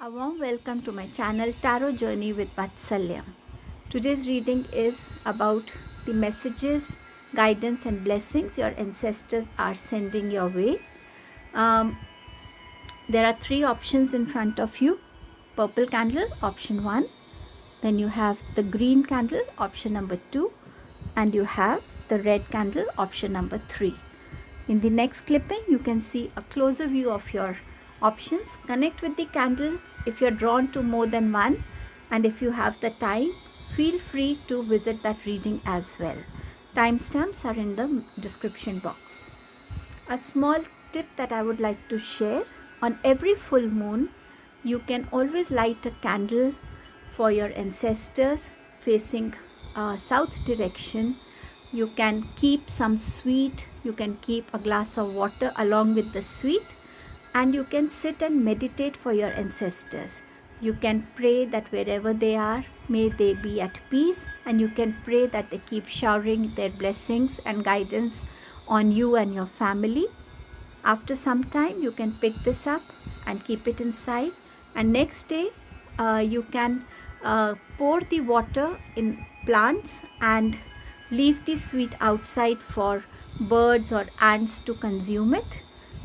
A warm welcome to my channel Tarot Journey with Vatsalya. Today's reading is about the messages, guidance and blessings your ancestors are sending your way. There are three options in front of you. Purple candle, option 1. Then you have the green candle, option number 2. And you have the red candle, option number 3. In the next clipping, you can see a closer view of your options. Connect with the candle if you're drawn to more than one, and if you have the time, feel free to visit that reading as well. Timestamps are in the description box. A small tip that I would like to share: on every full moon, you can always light a candle for your ancestors facing south direction. You can keep some sweet, you can keep a glass of water along with the sweet, and you can sit and meditate for your ancestors. You can pray that wherever they are, may they be at peace, and you can pray that they keep showering their blessings and guidance on you and your family. After some time, you can pick this up and keep it inside, and next day you can pour the water in plants and leave the sweet outside for birds or ants to consume it.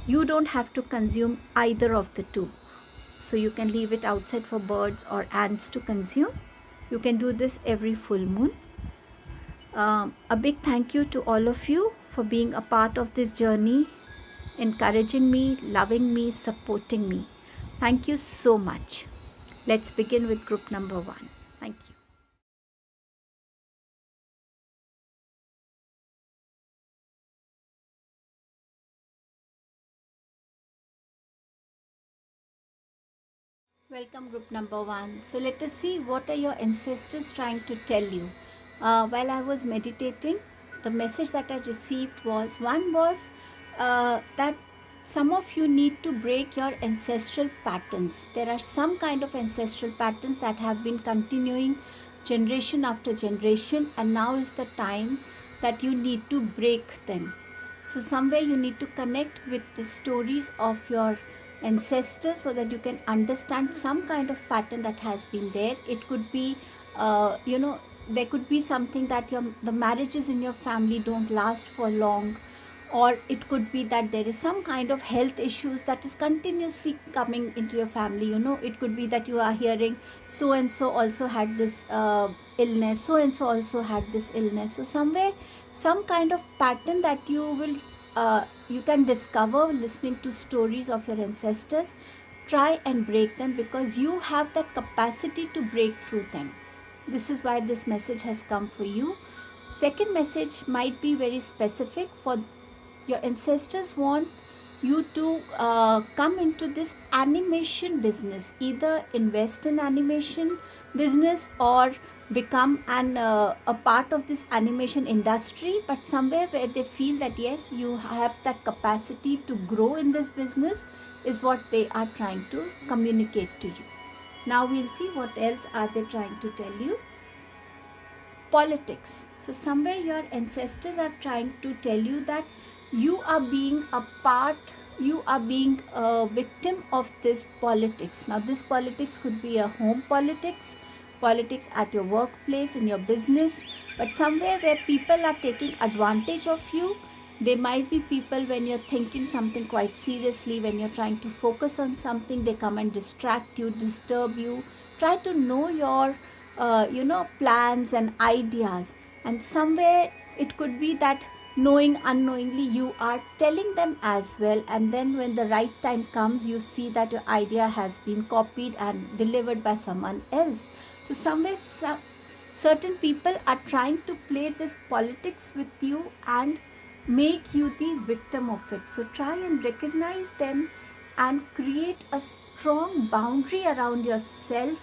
You don't have to consume either of the two. So you can leave it outside for birds or ants to consume. You can do this every full moon. A big thank you to all of you for being a part of this journey, encouraging me, loving me, supporting me. Thank you so much. Let's begin with group number 1. Thank you. Welcome group number 1. So let us see what are your ancestors trying to tell you. While I was meditating, the message that I received was that some of you need to break your ancestral patterns. There are some kind of ancestral patterns that have been continuing generation after generation, and now is the time that you need to break them. So somewhere you need to connect with the stories of your ancestors so that you can understand some kind of pattern that has been there. It could be there could be something that the marriages in your family don't last for long, or it could be that there is some kind of health issues that is continuously coming into your family. It could be that you are hearing so and so also had this illness, so and so also had this illness. So somewhere some kind of pattern that you can discover listening to stories of your ancestors. Try and break them, because you have that capacity to break through them. This is why this message has come for you. Second message might be very specific. For your ancestors want you to come into this animation business, either invest in animation business or become a part of this animation industry, but somewhere where they feel that yes, you have that capacity to grow in this business is what they are trying to communicate to you. Now we'll see what else are they trying to tell you. Politics. So somewhere your ancestors are trying to tell you that you are being a victim of this politics. Now this politics could be a home politics at your workplace, in your business, but somewhere where people are taking advantage of you. There might be people, when you're thinking something quite seriously, when you're trying to focus on something, they come and distract you, disturb you, try to know your plans and ideas. And somewhere it could be that knowing unknowingly you are telling them as well, and then when the right time comes, you see that your idea has been copied and delivered by someone else. So somewhere certain people are trying to play this politics with you and make you the victim of it. So try and recognize them and create a strong boundary around yourself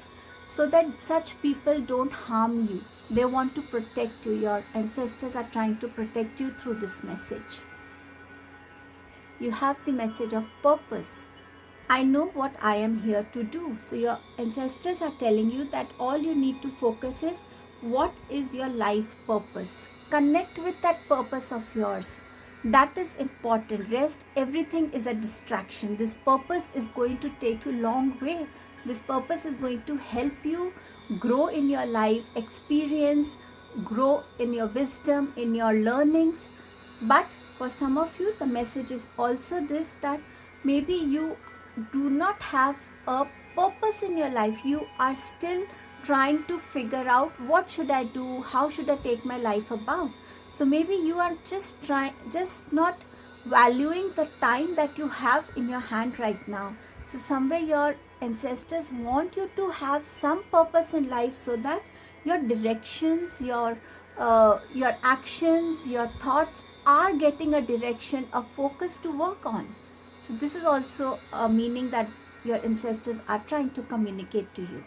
so that such people don't harm you. They want to protect you. Your ancestors are trying to protect you through this message. You have the message of purpose. I know what I am here to do. So your ancestors are telling you that all you need to focus is what is your life purpose. Connect with that purpose of yours. That is important. Rest, everything is a distraction. This purpose is going to take you long way This purpose is going to help you grow in your life, experience, grow in your wisdom, in your learnings. But for some of you, the message is also this, that maybe you do not have a purpose in your life. You are still trying to figure out, what should I do? How should I take my life about? So maybe you are just not valuing the time that you have in your hand right now. So somewhere your ancestors want you to have some purpose in life, so that your directions, your actions, your thoughts are getting a direction, a focus to work on. So this is also a meaning that your ancestors are trying to communicate to you.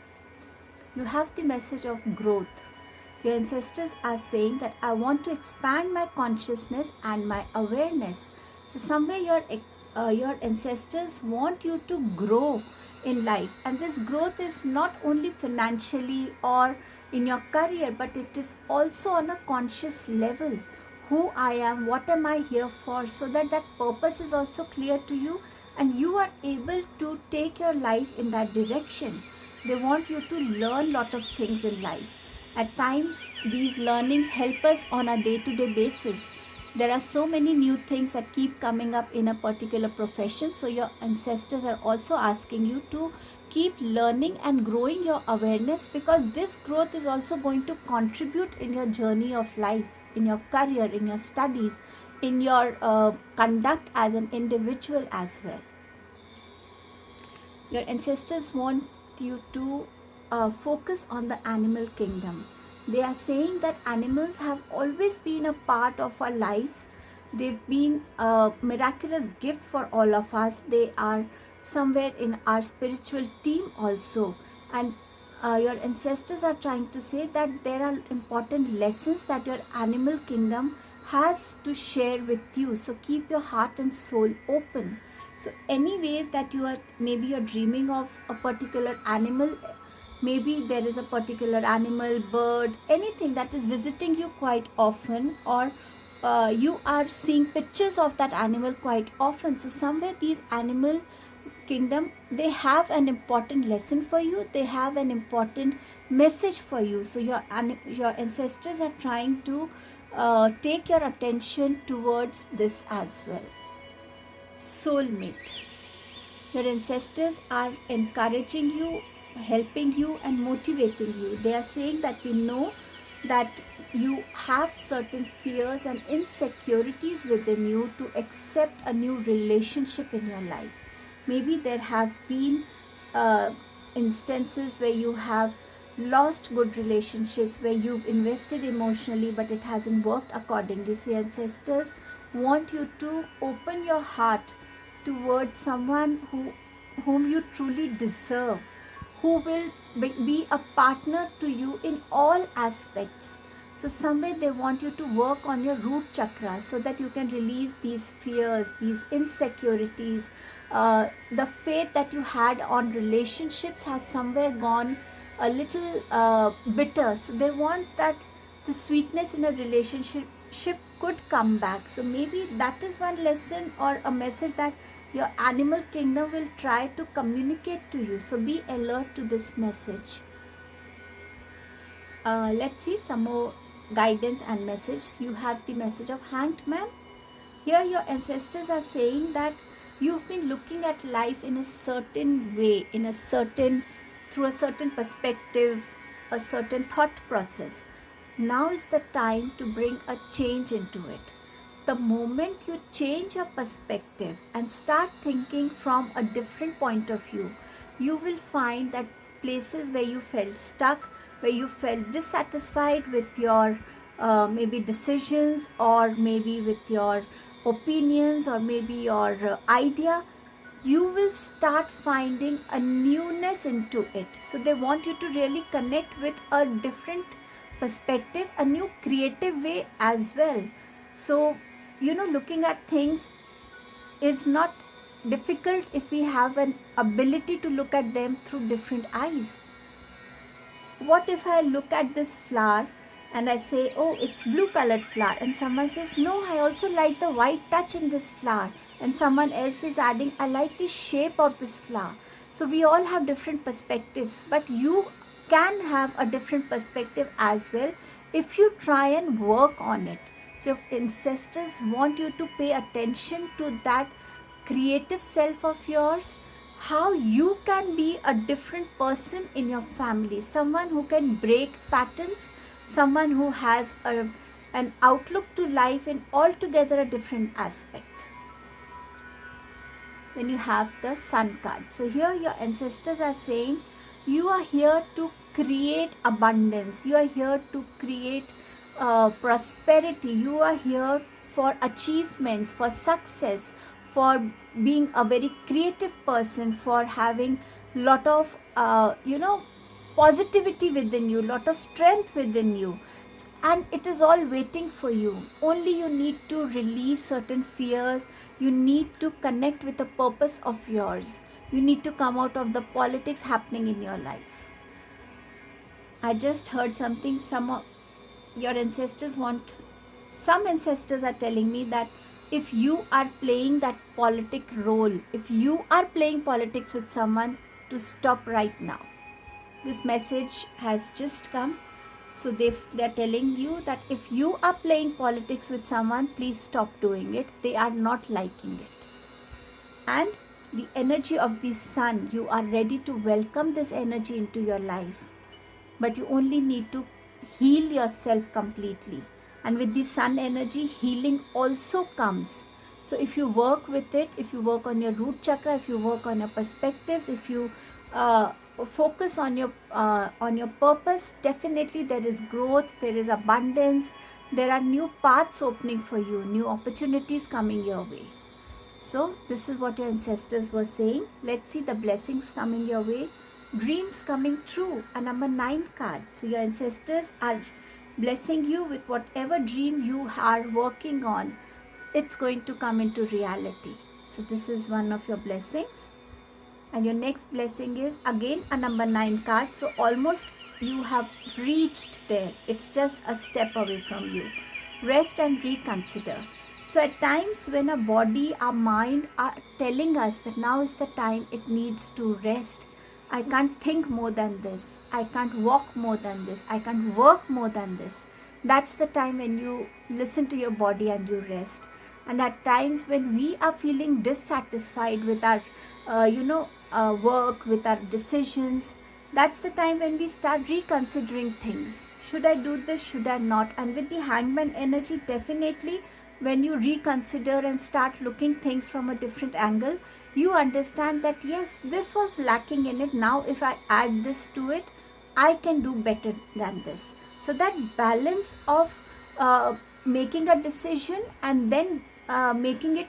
You have the message of growth. So your ancestors are saying that I want to expand my consciousness and my awareness. So somewhere your ancestors want you to grow in life, and this growth is not only financially or in your career, but it is also on a conscious level. Who I am, what am I here for, so that purpose is also clear to you, and you are able to take your life in that direction. They want you to learn lot of things in life. At times, these learnings help us on a day-to-day basis. There are so many new things that keep coming up in a particular profession. So your ancestors are also asking you to keep learning and growing your awareness, because this growth is also going to contribute in your journey of life, in your career, in your studies, in your conduct as an individual as well. Your ancestors want you to focus on the animal kingdom. They are saying that animals have always been a part of our life. They've been a miraculous gift for all of us. They are somewhere in our spiritual team also. And your ancestors are trying to say that there are important lessons that your animal kingdom has to share with you. So keep your heart and soul open. So any ways that maybe you're dreaming of a particular animal, maybe there is a particular animal, bird, anything that is visiting you quite often, or you are seeing pictures of that animal quite often. So somewhere these animal kingdom, they have an important lesson for you, they have an important message for you. So your ancestors are trying to take your attention towards this as well. Soulmate. Your ancestors are encouraging you, helping you, and motivating you. They are saying that we know that you have certain fears and insecurities within you to accept a new relationship in your life. Maybe there have been instances where you have lost good relationships, where you've invested emotionally but it hasn't worked accordingly. So your ancestors want you to open your heart towards someone whom you truly deserve, who will be a partner to you in all aspects. So somewhere they want you to work on your root chakra, so that you can release these fears, these insecurities. The faith that you had on relationships has somewhere gone a little bitter. So they want that the sweetness in a relationship could come back. So maybe that is one lesson or a message that your animal kingdom will try to communicate to you. So be alert to this message. Let's see some more guidance and message. You have the message of Hanged Man. Here your ancestors are saying that you've been looking at life in a certain way, through a certain perspective, a certain thought process. Now is the time to bring a change into it. The moment you change your perspective and start thinking from a different point of view, you will find that places where you felt stuck, where you felt dissatisfied with your maybe decisions, or maybe with your opinions, or maybe your idea, you will start finding a newness into it. So they want you to really connect with a different perspective, a new creative way as well. So looking at things is not difficult if we have an ability to look at them through different eyes. What if I look at this flower and I say, oh, it's blue colored flower, and someone says, no, I also like the white touch in this flower, and someone else is adding, I like the shape of this flower. So we all have different perspectives, but you can have a different perspective as well if you try and work on it. So ancestors want you to pay attention to that creative self of yours, how you can be a different person in your family, someone who can break patterns, someone who has an outlook to life in altogether a different aspect. Then you have the Sun card. So here your ancestors are saying you are here to create abundance, you are here to create prosperity, you are here for achievements, for success, for being a very creative person, for having lot of positivity within you, lot of strength within you, and it is all waiting for you. Only you need to release certain fears, you need to connect with the purpose of yours, you need to come out of the politics happening in your life. I just heard something, some ancestors are telling me that if you are playing that politic role, if you are playing politics with someone, to stop right now. This message has just come. So they're telling you that if you are playing politics with someone, please stop doing it. They are not liking it. And the energy of the sun, you are ready to welcome this energy into your life. But you only need to heal yourself completely. And with the sun energy, healing also comes. So if you work with it, if you work on your root chakra, if you work on your perspectives, if you focus on your purpose, definitely there is growth, there is abundance, there are new paths opening for you, new opportunities coming your way. So this is what your ancestors were saying. Let's see the blessings coming your way, dreams coming true, a number 9 card. So your ancestors are blessing you with whatever dream you are working on, it's going to come into reality. So this is one of your blessings. And your next blessing is again a number 9 card. So almost you have reached there. It's just a step away from you. Rest and reconsider. So at times when our body, our mind are telling us that now is the time it needs to rest. I can't think more than this. I can't walk more than this. I can't work more than this. That's the time when you listen to your body and you rest. And at times when we are feeling dissatisfied with our work, with our decisions, that's the time when we start reconsidering things. Should I do this? Should I not? And with the hangman energy, definitely when you reconsider and start looking things from a different angle, you understand that yes, this was lacking in it. Now if I add this to it, I can do better than this. So that balance of making a decision and then making it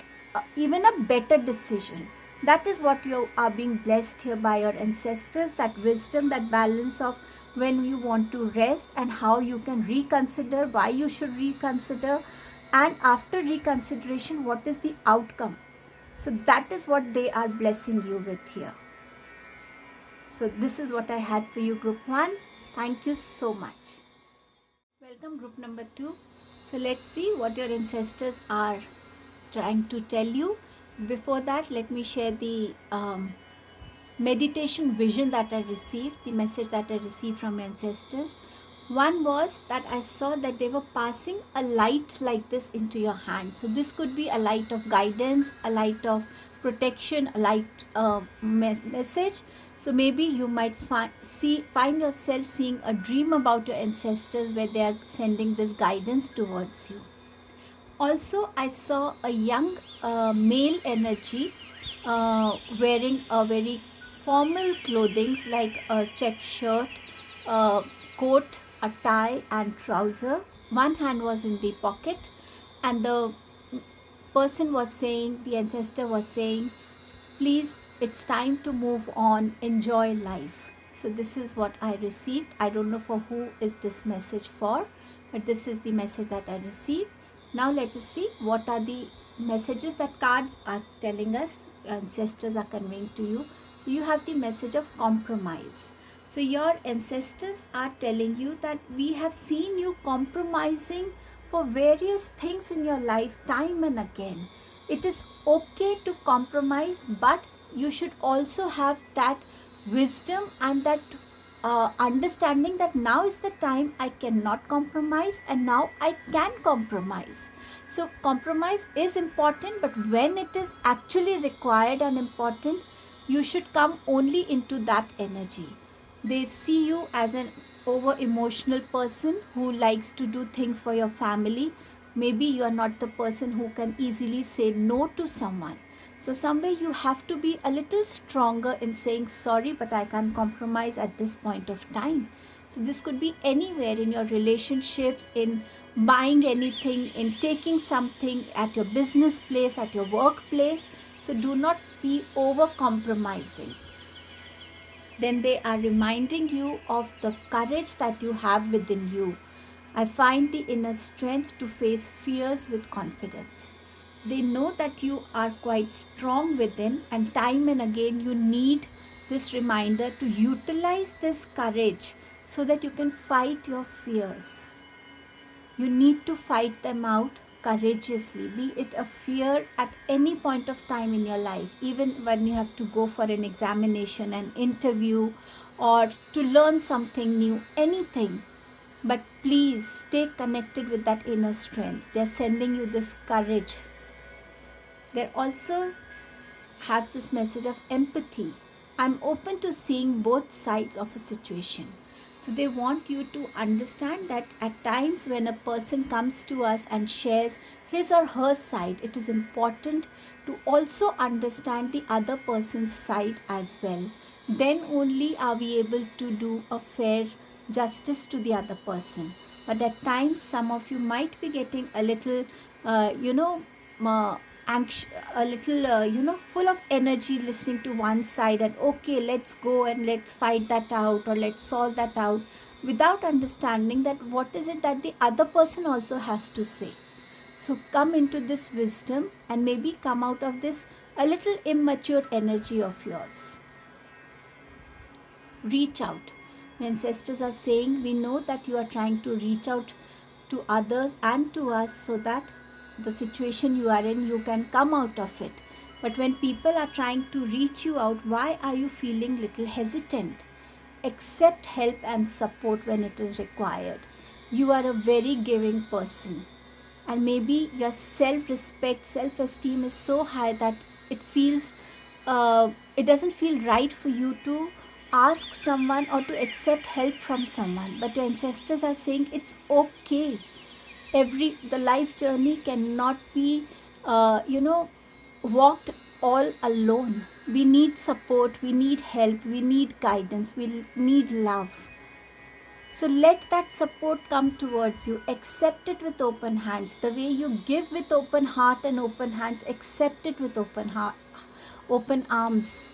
even a better decision, that is what you are being blessed here by your ancestors. That wisdom, that balance of when you want to rest and how you can reconsider, why you should reconsider, and after reconsideration what is the outcome. So that is what they are blessing you with here. So this is what I had for you, group 1. Thank you so much. Welcome, group number 2. So let's see what your ancestors are trying to tell you. Before that, let me share the meditation vision that I received, the message that I received from your ancestors. One was that I saw that they were passing a light like this into your hand. So this could be a light of guidance, a light of protection, a light message. So maybe you might find yourself seeing a dream about your ancestors where they are sending this guidance towards you. Also, I saw a young male energy wearing a very formal clothing like a check shirt, coat, a tie and trouser. One hand was in the pocket and the person was saying, the ancestor was saying, please, it's time to move on, enjoy life. So this is what I received. I don't know for who is this message for, but this is the message that I received. Now let us see what are the messages that cards are telling us, ancestors are conveying to you. So you have the message of compromise. So your ancestors are telling you that we have seen you compromising for various things in your life time and again. It is okay to compromise, but you should also have that wisdom and that understanding that now is the time I cannot compromise and now I can compromise. So compromise is important, but when it is actually required and important, you should come only into that energy. They see you as an over emotional person who likes to do things for your family. Maybe you are not the person who can easily say no to someone. So somewhere you have to be a little stronger in saying sorry, but I can't compromise at this point of time. So this could be anywhere in your relationships, in buying anything, in taking something at your business place, at your workplace. So do not be over compromising. Then they are reminding you of the courage that you have within you. I find the inner strength to face fears with confidence. They know that you are quite strong within, and time and again you need this reminder to utilize this courage so that you can fight your fears. You need to fight them out courageously, be it a fear at any point of time in your life, even when you have to go for an examination, an interview, or to learn something new, anything. But please stay connected with that inner strength. They're sending you this courage. They also have this message of empathy. I'm open to seeing both sides of a situation. So they want you to understand that at times when a person comes to us and shares his or her side, it is important to also understand the other person's side as well. Then only are we able to do a fair justice to the other person. But at times some of you might be getting a little, a little full of energy listening to one side, and okay, let's go and let's fight that out or let's solve that out, without understanding that what is it that the other person also has to say. So come into this wisdom and maybe come out of this a little immature energy of yours. Reach out. The ancestors are saying, we know that you are trying to reach out to others and to us so that the situation you are in, you can come out of it. But when people are trying to reach you out, why are you feeling little hesitant? Accept help and support when it is required. You are a very giving person, and maybe your self-respect, self-esteem is so high that it feels it doesn't feel right for you to ask someone or to accept help from someone. But your ancestors are saying it's okay. The life journey cannot be walked all alone. We need support, we need help, we need guidance, we need love. So let that support come towards you. Accept it with open hands. The way you give with open heart and open hands, accept it with open heart, open arms.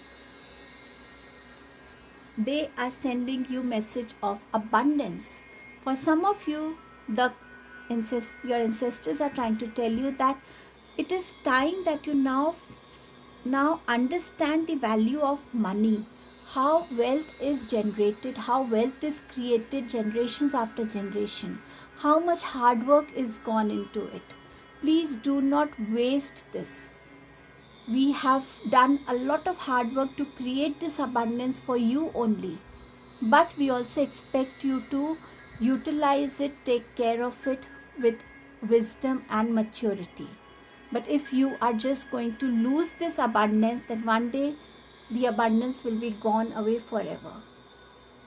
They are sending you message of abundance. For some of you, your ancestors are trying to tell you that it is time that you now understand the value of money, how wealth is generated, how wealth is created generations after generation, how much hard work is gone into it. Please do not waste this. We have done a lot of hard work to create this abundance for you only, but we also expect you to utilize it, take care of it with wisdom and maturity. But if you are just going to lose this abundance, then one day the abundance will be gone away forever.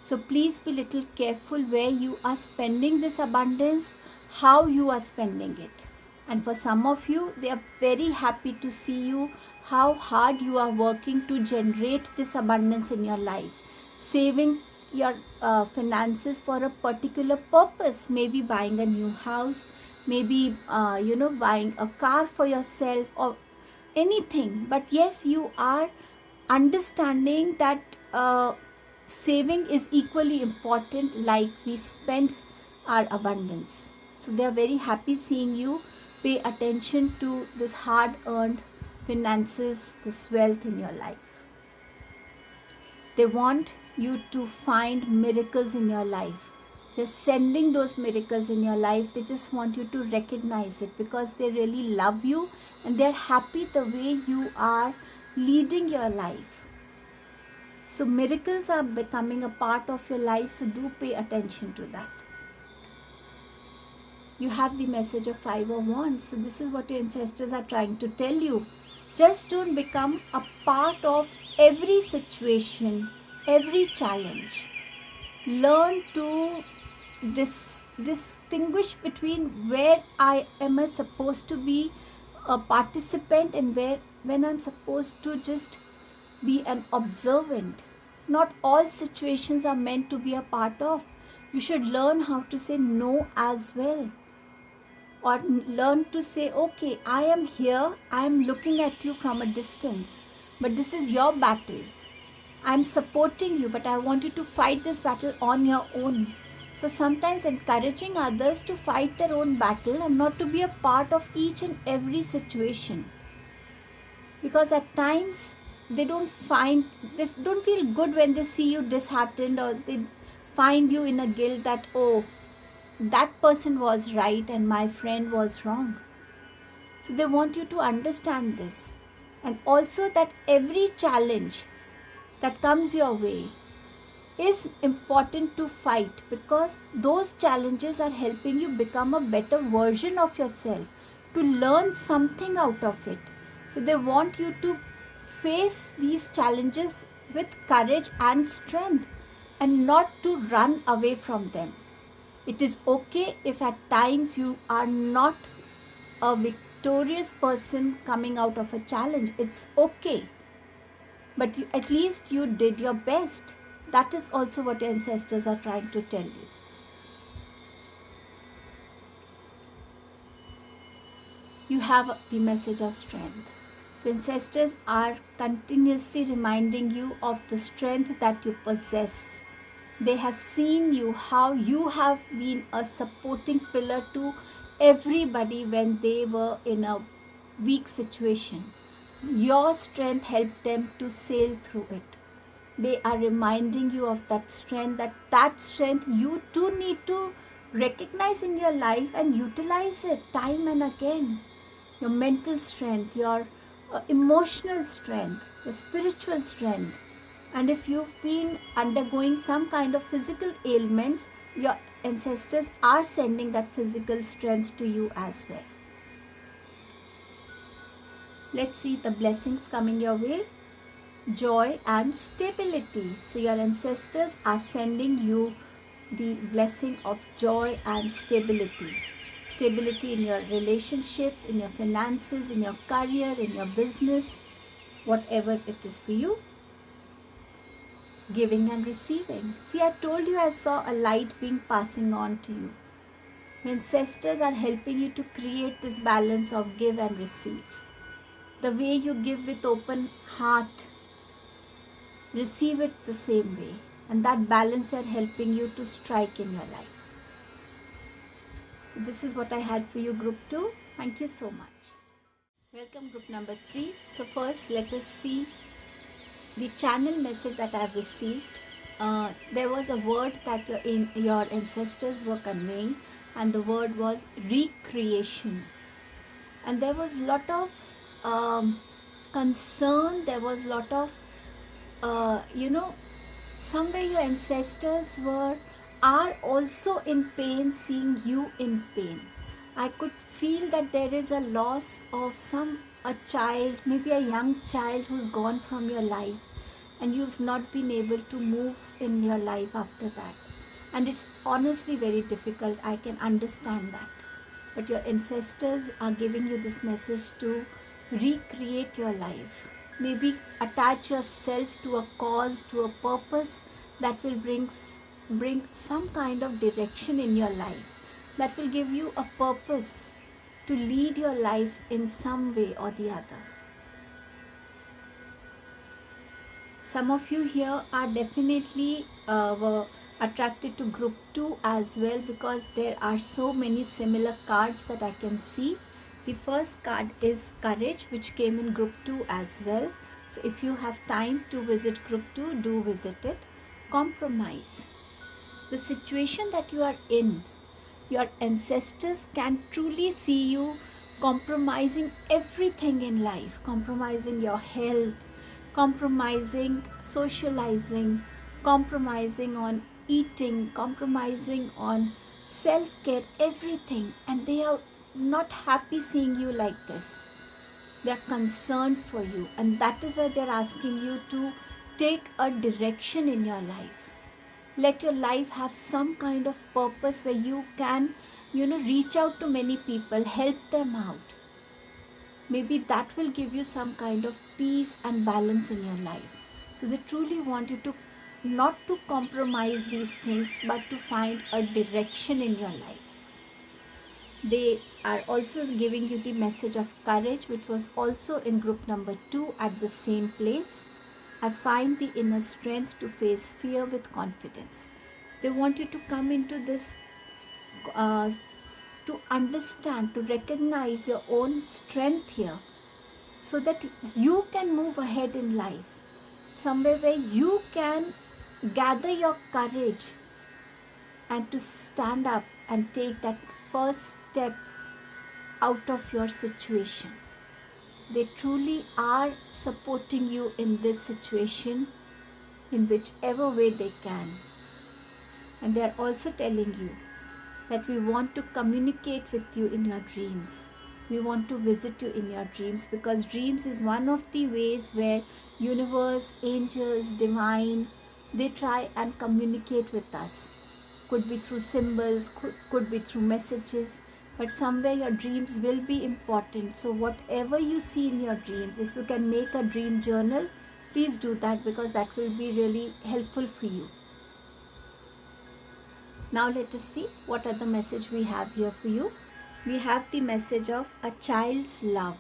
So please be little careful where you are spending this abundance, how you are spending it. And for some of you, they are very happy to see you, how hard you are working to generate this abundance in your life, saving your finances for a particular purpose, maybe buying a new house, maybe buying a car for yourself or anything. But yes, you are understanding that saving is equally important like we spend our abundance. So they are very happy seeing you pay attention to this hard earned finances, this wealth in your life. They want you to find miracles in your life. They're sending those miracles in your life. They just want you to recognize it because they really love you and they're happy the way you are leading your life. So miracles are becoming a part of your life, so do pay attention to that. You have the message of 5 of Wands. So this is what your ancestors are trying to tell you. Just don't become a part of every situation, every challenge. Learn to distinguish between where I am supposed to be a participant and when I'm supposed to just be an observant. Not all situations are meant to be a part of. You should learn how to say no as well, or learn to say, okay, I am here, I am looking at you from a distance, but this is your battle. I'm supporting you, but I want you to fight this battle on your own. So sometimes encouraging others to fight their own battle and not to be a part of each and every situation. Because at times they don't feel good when they see you disheartened, or they find you in a guilt that, oh, that person was right and my friend was wrong. So they want you to understand this. And also that every challenge that comes your way is important to fight, because those challenges are helping you become a better version of yourself, to learn something out of it. So they want you to face these challenges with courage and strength and not to run away from them. It is okay if at times you are not a victorious person coming out of a challenge. It's okay. But at least you did your best. That is also what your ancestors are trying to tell you. You have the message of strength. So ancestors are continuously reminding you of the strength that you possess. They have seen you, how you have been a supporting pillar to everybody when they were in a weak situation. Your strength helped them to sail through it. They are reminding you of that strength, that strength you too need to recognize in your life and utilize it time and again. Your mental strength, your emotional strength, your spiritual strength. And if you've been undergoing some kind of physical ailments, your ancestors are sending that physical strength to you as well. Let's see the blessings coming your way. Joy and stability. So your ancestors are sending you the blessing of joy and stability. Stability in your relationships, in your finances, in your career, in your business, whatever it is for you. Giving and receiving. See, I told you I saw a light being passing on to you. Your ancestors are helping you to create this balance of give and receive. The way you give with open heart, receive it the same way. And that balance are helping you to strike in your life. So this is what I had for you, group 2. Thank you so much. Welcome, group number 3. So first, let us see the channel message that I have received. There was a word that your ancestors were conveying, and the word was recreation. And there was a lot of concern. There was a lot of somewhere your ancestors are also in pain, seeing you in pain. I could feel that there is a loss of a child, maybe a young child who's gone from your life, and you've not been able to move in your life after that. And it's honestly very difficult. I can understand that. But your ancestors are giving you this message to recreate your life. Maybe attach yourself to a cause, to a purpose that will bring some kind of direction in your life, that will give you a purpose to lead your life in some way or the other. Some of you here are definitely were attracted to group 2 as well, because there are so many similar cards that I can see. The first card is Courage, which came in group 2 as well. So if you have time to visit group 2, do visit it. Compromise. The situation that you are in, your ancestors can truly see you compromising everything in life, compromising your health, compromising socializing, compromising on eating, compromising on self care, everything, and they are not happy seeing you like this. They are concerned for you, and that is why they are asking you to take a direction in your life. Let your life have some kind of purpose where you can, reach out to many people, help them out. Maybe that will give you some kind of peace and balance in your life. So they truly want you to not to compromise these things, but to find a direction in your life. They are also giving you the message of courage, which was also in group number 2 at the same place. I find the inner strength to face fear with confidence. They want you to come into this, to understand, to recognize your own strength here, so that you can move ahead in life. Somewhere where you can gather your courage and to stand up and take that first step out of your situation. They truly are supporting you in this situation in whichever way they can. And they are also telling you that we want to communicate with you in your dreams. We want to visit you in your dreams, because dreams is one of the ways where universe, angels, divine, they try and communicate with us. Could be through symbols, could be through messages, but somewhere your dreams will be important. So whatever you see in your dreams, if you can make a dream journal, please do that, because that will be really helpful for you. Now let us see what are the message we have here for you. We have the message of a child's love.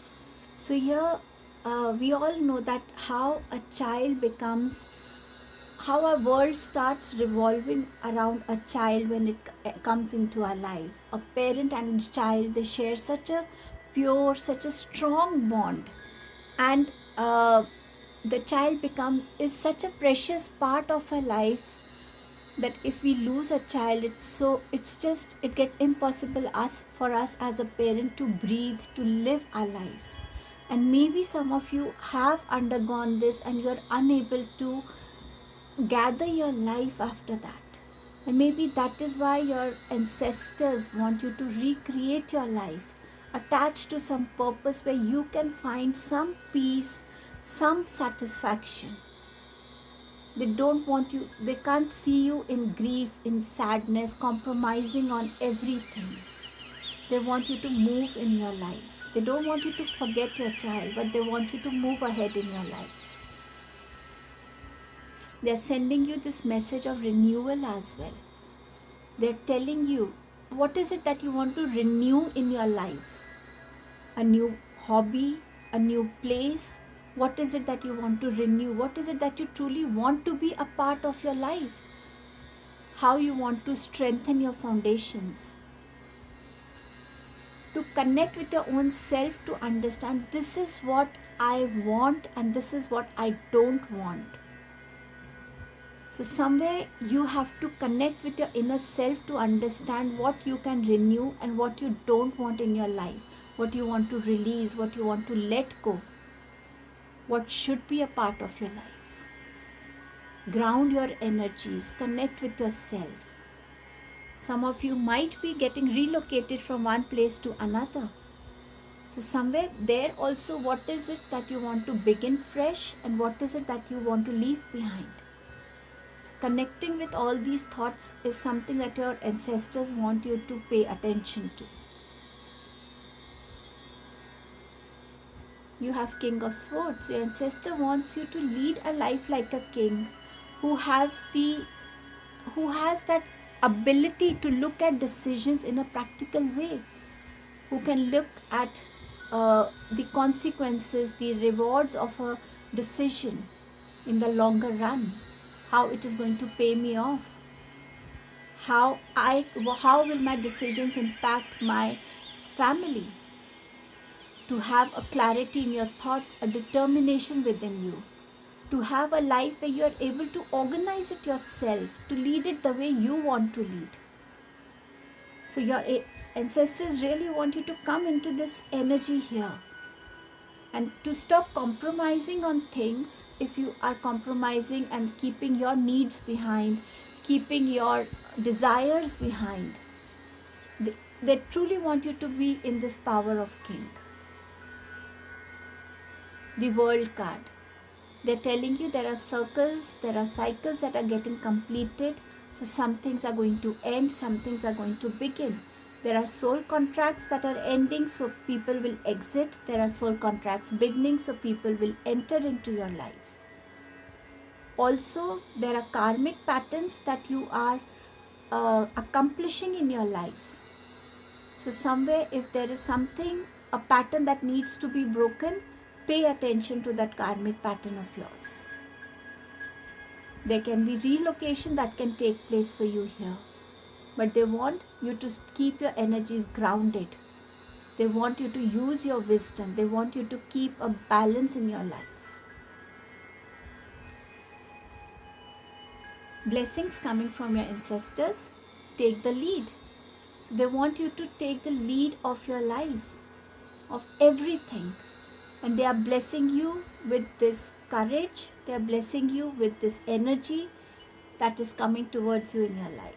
So here we all know that how a child becomes, how our world starts revolving around a child when it comes into our life. A parent and child, they share such a pure, such a strong bond, and the child is such a precious part of our life that if we lose a child, it gets impossible for us as a parent to breathe, to live our lives. And maybe some of you have undergone this and you're unable to gather your life after that. And maybe that is why your ancestors want you to recreate your life, attached to some purpose where you can find some peace, some satisfaction. They don't want you, they can't see you in grief, in sadness, compromising on everything. They want you to move in your life. They don't want you to forget your child, but they want you to move ahead in your life. They are sending you this message of renewal as well. They're telling you, what is it that you want to renew in your life? A new hobby, a new place. What is it that you want to renew? What is it that you truly want to be a part of your life? How you want to strengthen your foundations. To connect with your own self, to understand this is what I want and this is what I don't want. So somewhere you have to connect with your inner self to understand what you can renew and what you don't want in your life. What you want to release, what you want to let go. What should be a part of your life. Ground your energies, connect with yourself. Some of you might be getting relocated from one place to another. So somewhere there also, what is it that you want to begin fresh and what is it that you want to leave behind? So connecting with all these thoughts is something that your ancestors want you to pay attention to. You have King of Swords. Your ancestor wants you to lead a life like a king who has that ability to look at decisions in a practical way, who can look at the consequences, the rewards of a decision in the longer run, how it is going to pay me off, how will my decisions impact my family. To have a clarity in your thoughts, a determination within you, to have a life where you are able to organize it yourself, to lead it the way you want to lead. So your ancestors really want you to come into this energy here and to stop compromising on things. If you are compromising and keeping your needs behind, keeping your desires behind, they truly want you to be in this power of king. The world card. They're telling you there are circles, there are cycles that are getting completed. So some things are going to end, some things are going to begin. There are soul contracts that are ending, so people will exit. There are soul contracts beginning, so people will enter into your life. Also, there are karmic patterns that you are accomplishing in your life. So somewhere, if there is something, a pattern that needs to be broken, pay attention to that karmic pattern of yours. There can be relocation that can take place for you here. But they want you to keep your energies grounded. They want you to use your wisdom. They want you to keep a balance in your life. Blessings coming from your ancestors. Take the lead. So they want you to take the lead of your life, of everything. And they are blessing you with this courage. They are blessing you with this energy that is coming towards you in your life.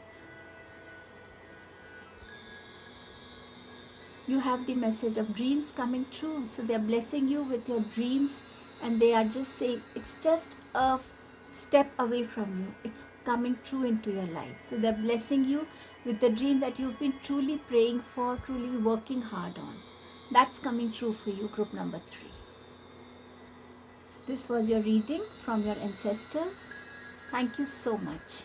You have the message of dreams coming true. So they are blessing you with your dreams, and they are just saying it's just a step away from you. It's coming true into your life. So they're blessing you with the dream that you've been truly praying for, truly working hard on. That's coming true for you, group number 3. So this was your reading from your ancestors. Thank you so much.